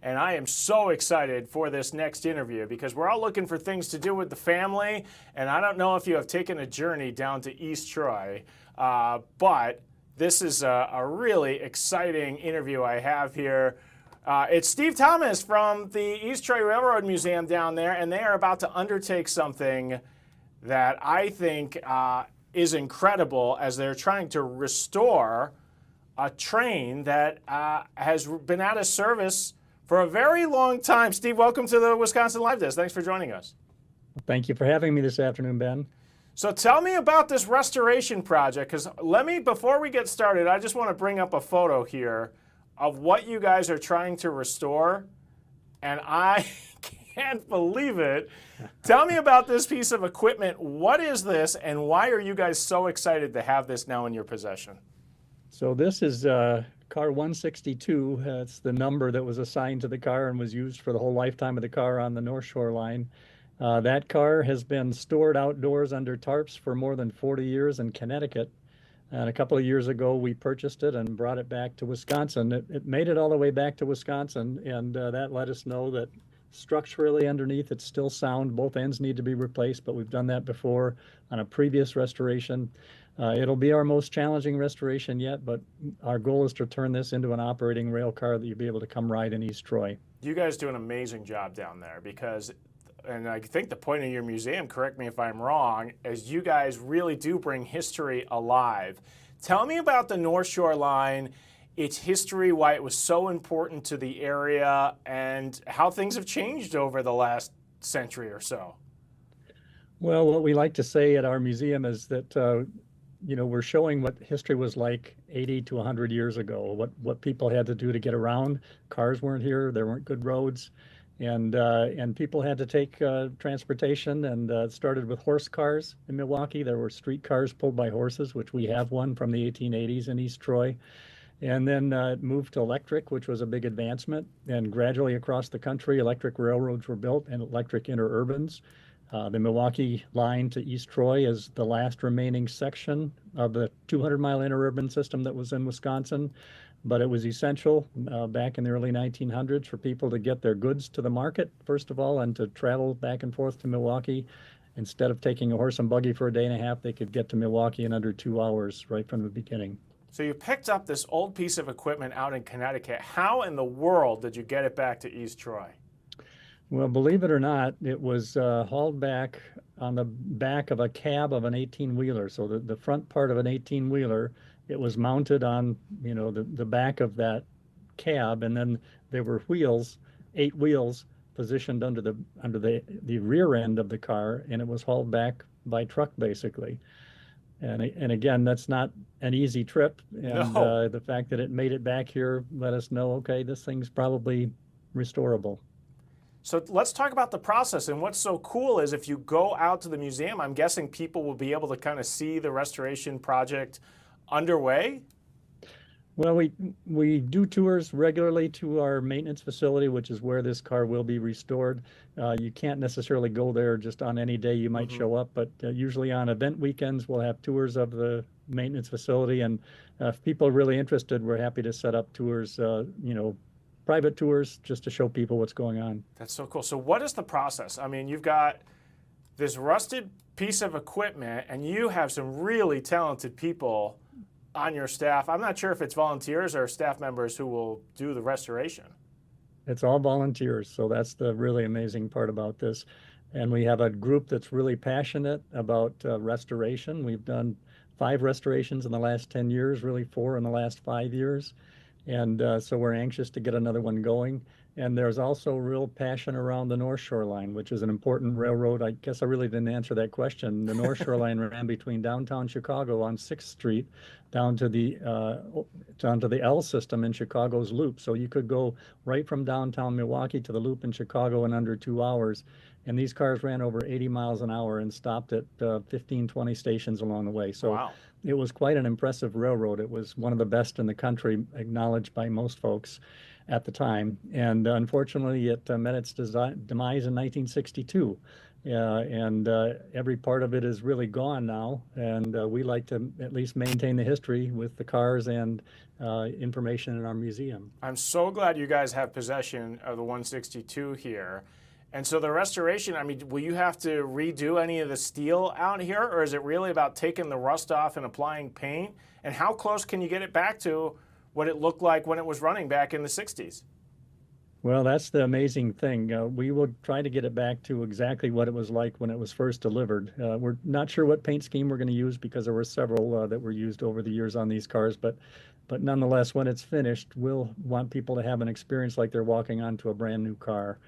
And I am so excited for this next interview because we're all looking for things to do with the family. And I don't know if you have taken a journey down to East Troy, but this is a really exciting interview I have here. It's Steve Thomas from the East Troy Railroad Museum down there, and they are about to undertake something that I think is incredible as they're trying to restore a train that has been out of service for a very long time. Steve, welcome to the Wisconsin Live Desk. Thanks for joining us. Thank you for having me this afternoon, Ben. So tell me about this restoration project, because before we get started, I just want to bring up a photo here of what you guys are trying to restore, and I can't believe it. Tell me about this piece of equipment. What is this, and why are you guys so excited to have this now in your possession? So this is car 162. It's the number that was assigned to the car and was used for the whole lifetime of the car on the North Shore line. That car has been stored outdoors under tarps for more than 40 years in Connecticut. And a couple of years ago, we purchased it and brought it back to Wisconsin. It made it all the way back to Wisconsin, and that let us know that structurally underneath it's still sound. Both ends need to be replaced, but we've done that before on a previous restoration. It'll be our most challenging restoration yet, but our goal is to turn this into an operating rail car that you'll be able to come ride in East Troy. You guys do an amazing job down there because, and I think the point of your museum, correct me if I'm wrong, is you guys really do bring history alive. Tell me about the North Shore line, its history, why it was so important to the area, and how things have changed over the last century or so. Well, what we like to say at our museum is that we're showing what history was like 80 to 100 years ago, what people had to do to get around. Cars weren't here, there weren't good roads, and people had to take transportation, and it started with horse cars in Milwaukee. There were street cars pulled by horses, which we have one from the 1880s in East Troy. And then it moved to electric, which was a big advancement. And gradually across the country, electric railroads were built and electric interurbans. The Milwaukee line to East Troy is the last remaining section of the 200-mile interurban system that was in Wisconsin. But it was essential back in the early 1900s for people to get their goods to the market, first of all, and to travel back and forth to Milwaukee. Instead of taking a horse and buggy for a day and a half, they could get to Milwaukee in under 2 hours right from the beginning. So you picked up this old piece of equipment out in Connecticut. How in the world did you get it back to East Troy? Well, believe it or not, it was hauled back on the back of a cab of an 18-wheeler. So the front part of an 18-wheeler, it was mounted on, the back of that cab, and then there were wheels, 8 wheels, positioned under the rear end of the car, and it was hauled back by truck, basically. And again, that's not an easy trip. And no. The fact that it made it back here let us know, okay, this thing's probably restorable. So let's talk about the process. And what's so cool is if you go out to the museum, I'm guessing people will be able to kind of see the restoration project underway. Well, we do tours regularly to our maintenance facility, which is where this car will be restored. You can't necessarily go there just on any day you might show up, but usually on event weekends, we'll have tours of the maintenance facility. And if people are really interested, we're happy to set up tours, private tours, just to show people what's going on. That's so cool. So what is the process? I mean, you've got this rusted piece of equipment, and you have some really talented people on your staff. I'm not sure if it's volunteers or staff members who will do the restoration. It's all volunteers, so that's the really amazing part about this. And we have a group that's really passionate about restoration. We've done 5 restorations in the last 10 years, really 4 in the last 5 years. And so we're anxious to get another one going. And there's also real passion around the North Shore line, which is an important railroad. I guess I really didn't answer that question. The North Shore line ran between downtown Chicago on 6th Street down to the L system in Chicago's Loop. So you could go right from downtown Milwaukee to the Loop in Chicago in under 2 hours. And these cars ran over 80 miles an hour and stopped at 15, 20 stations along the way. So wow. It was quite an impressive railroad. It was one of the best in the country, acknowledged by most folks. at the time. And unfortunately, it met its demise in 1962. And every part of it is really gone now. And we like to at least maintain the history with the cars and information in our museum. I'm so glad you guys have possession of the 162 here. And so the restoration, I mean, will you have to redo any of the steel out here, or is it really about taking the rust off and applying paint? And how close can you get it back to what it looked like when it was running back in the 60s? Well, that's the amazing thing. We will try to get it back to exactly what it was like when it was first delivered. We're not sure what paint scheme we're going to use because there were several that were used over the years on these cars, but nonetheless, when it's finished, we'll want people to have an experience like they're walking onto a brand new car.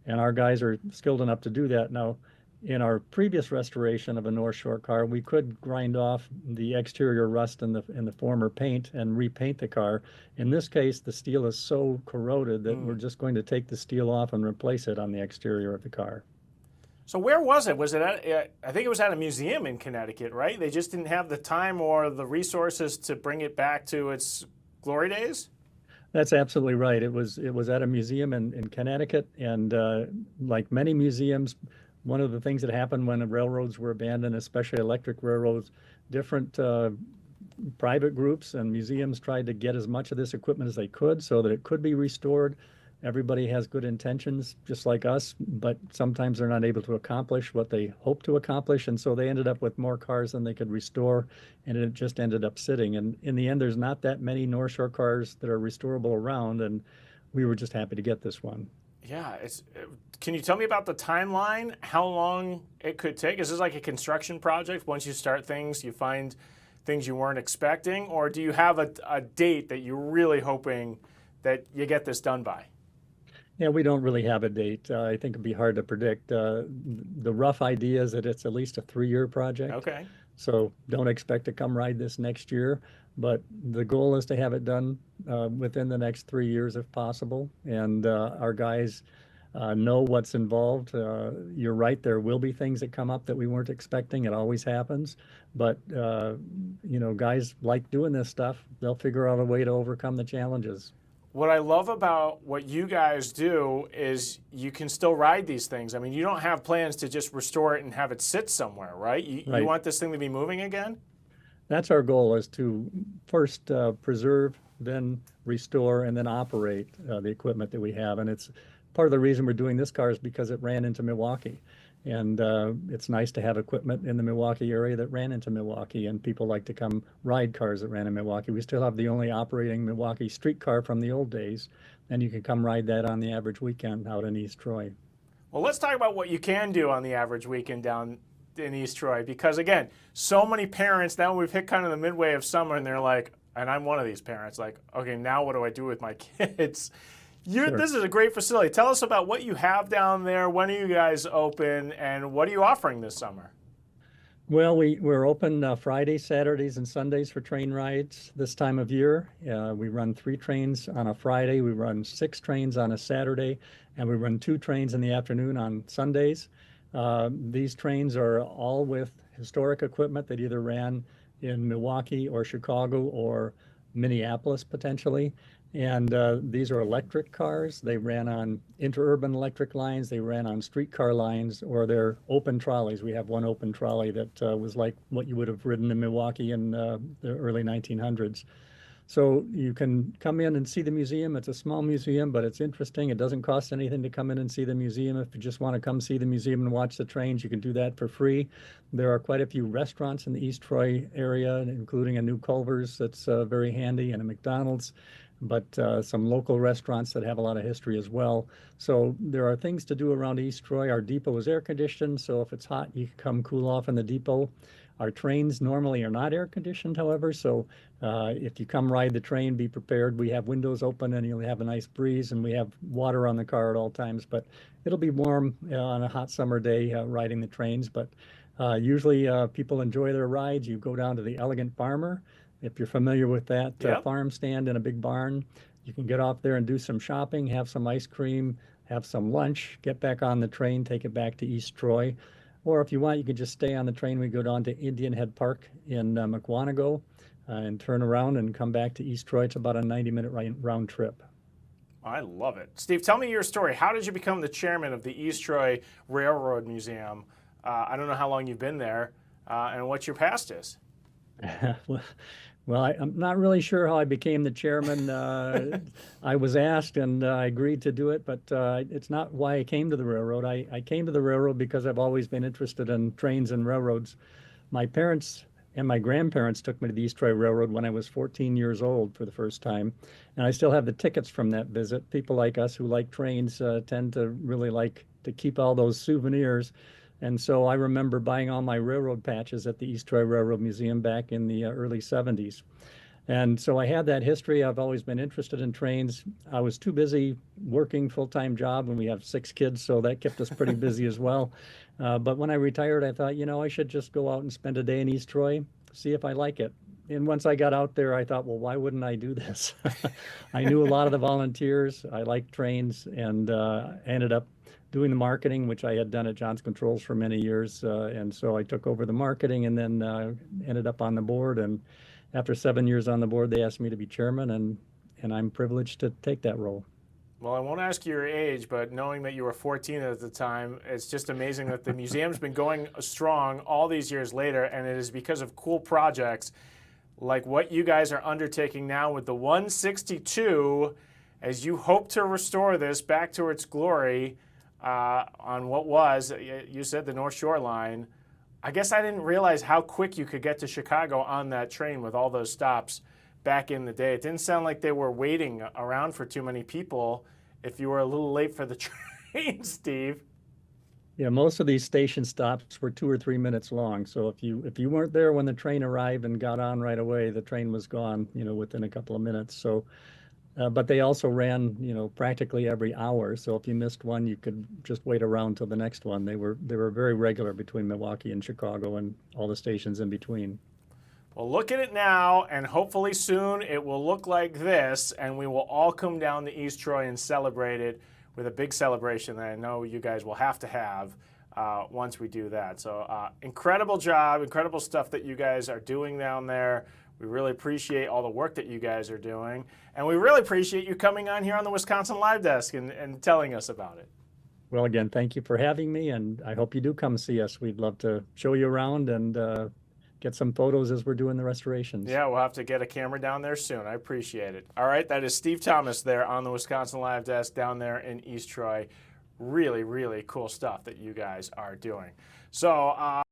And our guys are skilled enough to do that. Now, in our previous restoration of a North Shore car, we could grind off the exterior rust in the former paint and repaint the car. In this case, the steel is so corroded that we're just going to take the steel off and replace it on the exterior of the car. So where was it? Was it at, I think it was at a museum in Connecticut, right? They just didn't have the time or the resources to bring it back to its glory days? That's absolutely right. It was at a museum in Connecticut, and like many museums, one of the things that happened when the railroads were abandoned, especially electric railroads, different private groups and museums tried to get as much of this equipment as they could so that it could be restored. Everybody has good intentions, just like us, but sometimes they're not able to accomplish what they hope to accomplish. And so they ended up with more cars than they could restore, and it just ended up sitting. And in the end, there's not that many North Shore cars that are restorable around, and we were just happy to get this one. Yeah, can you tell me about the timeline? How long it could take? Is this like a construction project? Once you start things, you find things you weren't expecting, or do you have a date that you're really hoping that you get this done by? Yeah, we don't really have a date. I think it'd be hard to predict. The rough idea is that it's at least a 3-year project. Okay. So don't expect to come ride this next year, but the goal is to have it done within the next 3 years if possible. And our guys know what's involved. You're right, there will be things that come up that we weren't expecting. It always happens. But, you know, guys like doing this stuff. They'll figure out a way to overcome the challenges. What I love about what you guys do is you can still ride these things. I mean, you don't have plans to just restore it and have it sit somewhere, right? Right. You want this thing to be moving again? That's our goal, is to first preserve, then restore, and then operate the equipment that we have. And it's part of the reason we're doing this car is because it ran into Milwaukee. And it's nice to have equipment in the Milwaukee area that ran into Milwaukee, and people like to come ride cars that ran in Milwaukee. We still have the only operating Milwaukee streetcar from the old days, and you can come ride that on the average weekend out in East Troy. Well, let's talk about what you can do on the average weekend down in East Troy, because again, so many parents, now we've hit kind of the midway of summer, and they're like, and I'm one of these parents, like, okay, now what do I do with my kids? Sure. This is a great facility. Tell us about what you have down there. When are you guys open, and what are you offering this summer? Well, we're open Fridays, Saturdays, and Sundays for train rides this time of year. We run 3 trains on a Friday, we run 6 trains on a Saturday, and we run 2 trains in the afternoon on Sundays. These trains are all with historic equipment that either ran in Milwaukee or Chicago or Minneapolis potentially. And these are electric cars. They ran on interurban electric lines, they ran on streetcar lines, or they're open trolleys. We have one open trolley that was like what you would have ridden in Milwaukee in the early 1900s. So you can come in and see the museum. It's a small museum, but it's interesting. It doesn't cost anything to come in and see the museum. If you just want to come see the museum and watch the trains, you can do that for free. There are quite a few restaurants in the East Troy area, including a new Culver's that's very handy, and a McDonald's, but some local restaurants that have a lot of history as well. So there are things to do around East Troy. Our depot is air conditioned, so if it's hot, you can come cool off in the depot. Our trains normally are not air conditioned, however, so if you come ride the train, be prepared. We have windows open and you'll have a nice breeze, and we have water on the car at all times, but it'll be warm on a hot summer day riding the trains. But usually people enjoy their rides. You go down to the Elegant Farmer. If you're familiar with that Yep. farm stand in a big barn, you can get off there and do some shopping, have some ice cream, have some lunch, get back on the train, take it back to East Troy. Or if you want, you can just stay on the train. We go down to Indian Head Park in Mukwonago and turn around and come back to East Troy. It's about a 90-minute round trip. I love it. Steve, tell me your story. How did you become the chairman of the East Troy Railroad Museum? I don't know how long you've been there and what your past is. Well, I'm not really sure how I became the chairman. I was asked and I agreed to do it, but it's not why I came to the railroad. I came to the railroad because I've always been interested in trains and railroads. My parents and my grandparents took me to the East Troy Railroad when I was 14 years old for the first time. And I still have the tickets from that visit. People like us who like trains tend to really like to keep all those souvenirs. And so I remember buying all my railroad patches at the East Troy Railroad Museum back in the early 70s. And so I had that history. I've always been interested in trains. I was too busy working full-time job, and we have 6 kids, so that kept us pretty busy as well. But when I retired, I thought, I should just go out and spend a day in East Troy, see if I like it. And once I got out there, I thought, well, why wouldn't I do this? I knew a lot of the volunteers. I liked trains, and ended up doing the marketing, which I had done at Johnson Controls for many years. And so I took over the marketing and then ended up on the board. And after 7 years on the board, they asked me to be chairman, and I'm privileged to take that role. Well, I won't ask you your age, but knowing that you were 14 at the time, it's just amazing that the museum's been going strong all these years later, and it is because of cool projects like what you guys are undertaking now with the 162 as you hope to restore this back to its glory on what was, you said, the North Shore line. I guess I didn't realize how quick you could get to Chicago on that train with all those stops back in the day. It didn't sound like they were waiting around for too many people if you were a little late for the train, Steve. Yeah, most of these station stops were 2 or 3 minutes long. So if you weren't there when the train arrived and got on right away, the train was gone, within a couple of minutes. So, but they also ran, practically every hour. So if you missed one, you could just wait around till the next one. They were very regular between Milwaukee and Chicago and all the stations in between. Well, look at it now, and hopefully soon it will look like this, and we will all come down to East Troy and celebrate it with a big celebration that I know you guys will have to have once we do that. So incredible job, incredible stuff that you guys are doing down there. We really appreciate all the work that you guys are doing, and we really appreciate you coming on here on the Wisconsin Live Desk and telling us about it. Well, again, thank you for having me, and I hope you do come see us. We'd love to show you around and get some photos as we're doing the restorations. Yeah, we'll have to get a camera down there soon. I appreciate it. All right, that is Steve Thomas there on the Wisconsin Live Desk down there in East Troy. Really, really cool stuff that you guys are doing. So,